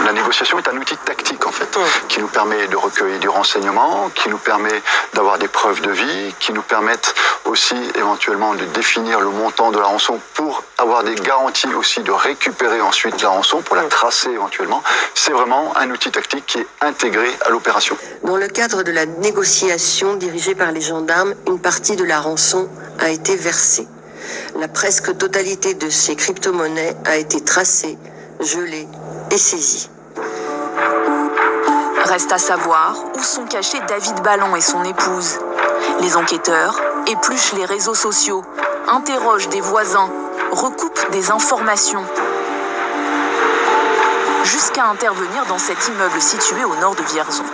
La négociation est un outil tactique en fait, qui nous permet de recueillir du renseignement, qui nous permet d'avoir des preuves de vie, qui nous permettent aussi éventuellement de définir le montant de la rançon pour avoir des garanties aussi de récupérer ensuite la rançon, pour la tracer éventuellement. C'est vraiment un outil tactique qui est intégré à l'opération. Dans le cadre de la négociation dirigée par les gendarmes, une partie de la rançon a été versée. La presque totalité de ces crypto-monnaies a été tracée, gelée et saisie. Reste à savoir où sont cachés David Ballon et son épouse. Les enquêteurs épluchent les réseaux sociaux, interrogent des voisins, recoupent des informations, jusqu'à intervenir dans cet immeuble situé au nord de Vierzon.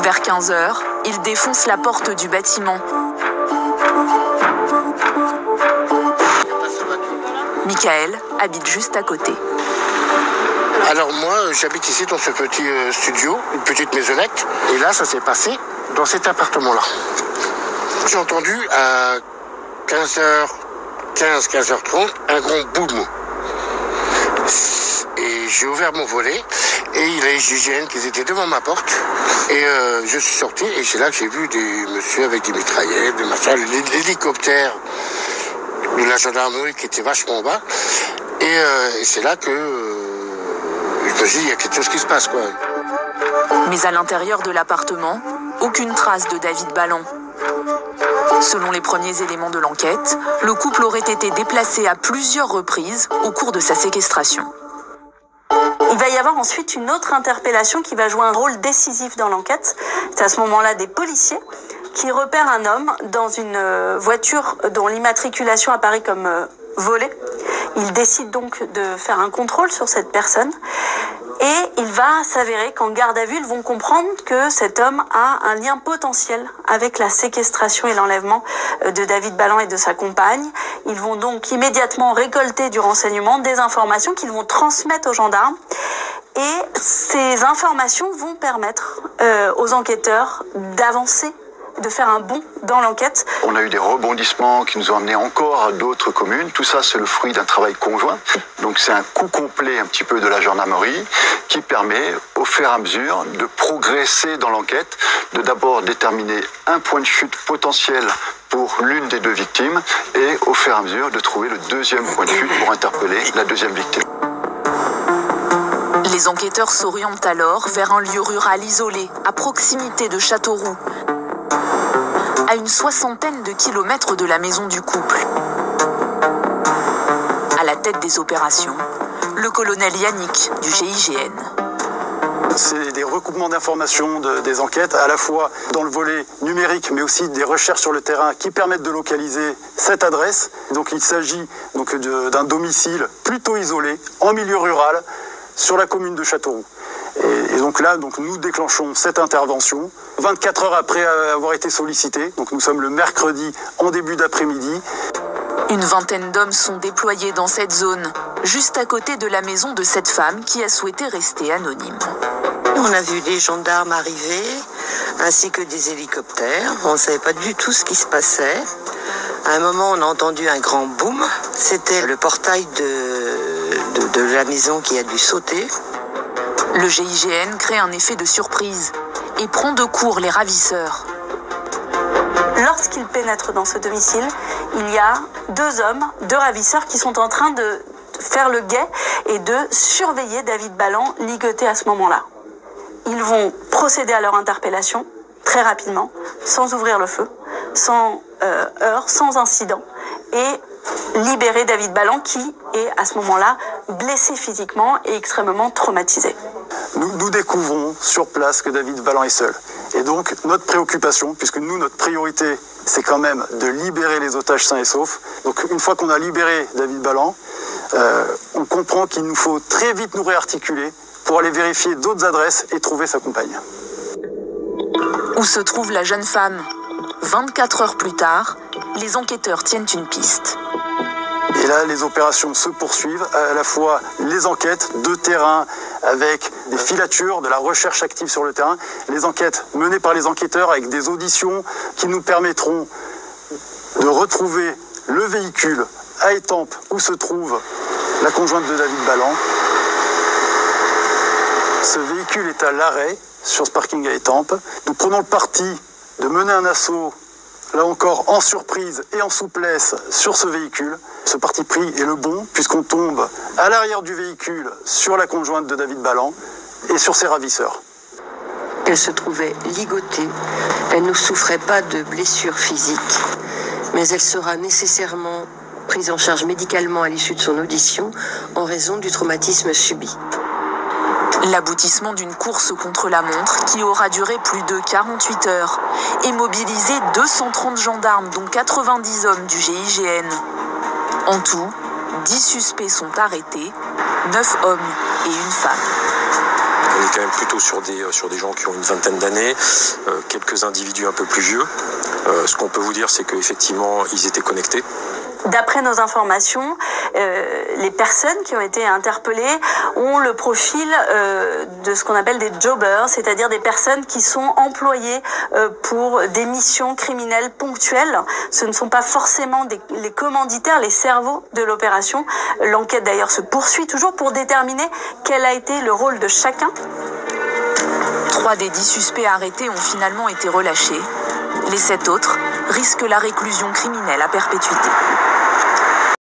Vers 15h, ils défoncent la porte du bâtiment. Michael habite juste à côté. Alors moi, j'habite ici dans ce petit studio, une petite maisonnette. Et là, ça s'est passé dans cet appartement-là. J'ai entendu à 15h15, 15h30, un grand boum. Et j'ai ouvert mon volet et il y a les GIGN qui étaient devant ma porte. Et je suis sorti et c'est là que j'ai vu des messieurs avec des mitraillettes, des machins, l'hélicoptère de la gendarmerie qui était vachement bas. Et c'est là que je me suis dit, il y a quelque chose qui se passe, quoi. Mais à l'intérieur de l'appartement, aucune trace de David Ballon. Selon les premiers éléments de l'enquête, le couple aurait été déplacé à plusieurs reprises au cours de sa séquestration. Il va y avoir ensuite une autre interpellation qui va jouer un rôle décisif dans l'enquête. C'est à ce moment-là des policiers qui repèrent un homme dans une voiture dont l'immatriculation apparaît comme volée. Ils décident donc de faire un contrôle sur cette personne. Et il va s'avérer qu'en garde à vue, ils vont comprendre que cet homme a un lien potentiel avec la séquestration et l'enlèvement de David Ballon et de sa compagne. Ils vont donc immédiatement récolter du renseignement, des informations qu'ils vont transmettre aux gendarmes. Et ces informations vont permettre aux enquêteurs d'avancer, de faire un bond dans l'enquête. On a eu des rebondissements qui nous ont amenés encore à d'autres communes. Tout ça, c'est le fruit d'un travail conjoint. Donc c'est un coup complet un petit peu de la gendarmerie qui permet au fur et à mesure de progresser dans l'enquête, de d'abord déterminer un point de chute potentiel pour l'une des deux victimes et au fur et à mesure de trouver le deuxième point de chute pour interpeller la deuxième victime. Les enquêteurs s'orientent alors vers un lieu rural isolé, à proximité de Châteauroux, à une 60aine de kilomètres de la maison du couple. À la tête des opérations, le colonel Yannick du GIGN. C'est des recoupements d'informations des enquêtes, à la fois dans le volet numérique, mais aussi des recherches sur le terrain qui permettent de localiser cette adresse. Donc il s'agit donc d'un domicile plutôt isolé, en milieu rural, sur la commune de Châteauroux. Et donc là, nous déclenchons cette intervention 24 heures après avoir été sollicités. Donc nous sommes le mercredi en début d'après-midi. Une vingtaine d'hommes sont déployés dans cette zone, juste à côté de la maison de cette femme qui a souhaité rester anonyme. On a vu des gendarmes arriver, ainsi que des hélicoptères. On ne savait pas du tout ce qui se passait. À un moment, on a entendu un grand boom. C'était le portail de la maison qui a dû sauter. Le GIGN crée un effet de surprise et prend de court les ravisseurs. Lorsqu'ils pénètrent dans ce domicile, il y a deux hommes, deux ravisseurs qui sont en train de faire le guet et de surveiller David Ballon ligoté à ce moment-là. Ils vont procéder à leur interpellation très rapidement, sans ouvrir le feu, sans heurts, sans incident, et libérer David Ballon qui est à ce moment-là blessé physiquement et extrêmement traumatisé. Nous découvrons sur place que David Ballon est seul. Et donc notre préoccupation, puisque nous, notre priorité, c'est quand même de libérer les otages sains et saufs. Donc une fois qu'on a libéré David Ballon, on comprend qu'il nous faut très vite nous réarticuler pour aller vérifier d'autres adresses et trouver sa compagne. Où se trouve la jeune femme ? 24 heures plus tard, les enquêteurs tiennent une piste. Et là, les opérations se poursuivent, à la fois les enquêtes de terrain avec des filatures, de la recherche active sur le terrain, les enquêtes menées par les enquêteurs avec des auditions qui nous permettront de retrouver le véhicule à Étampes où se trouve la conjointe de David Balland. Ce véhicule est à l'arrêt sur ce parking à Étampes. Nous prenons le parti de mener un assaut, là encore en surprise et en souplesse, sur ce véhicule. Ce parti pris est le bon, puisqu'on tombe à l'arrière du véhicule sur la conjointe de David Balland et sur ses ravisseurs. Elle se trouvait ligotée, elle ne souffrait pas de blessures physiques, mais elle sera nécessairement prise en charge médicalement à l'issue de son audition en raison du traumatisme subi. L'aboutissement d'une course contre la montre qui aura duré plus de 48 heures et mobilisé 230 gendarmes, dont 90 hommes du GIGN. En tout, 10 suspects sont arrêtés, 9 hommes et une femme. On est quand même plutôt sur des gens qui ont une vingtaine d'années, quelques individus un peu plus vieux. Ce qu'on peut vous dire, c'est qu'effectivement, ils étaient connectés. D'après nos informations, les personnes qui ont été interpellées ont le profil de ce qu'on appelle des jobbers, c'est-à-dire des personnes qui sont employées pour des missions criminelles ponctuelles. Ce ne sont pas forcément les commanditaires, les cerveaux de l'opération. L'enquête d'ailleurs se poursuit toujours pour déterminer quel a été le rôle de chacun. 3 des 10 suspects arrêtés ont finalement été relâchés. Les 7 autres risquent la réclusion criminelle à perpétuité.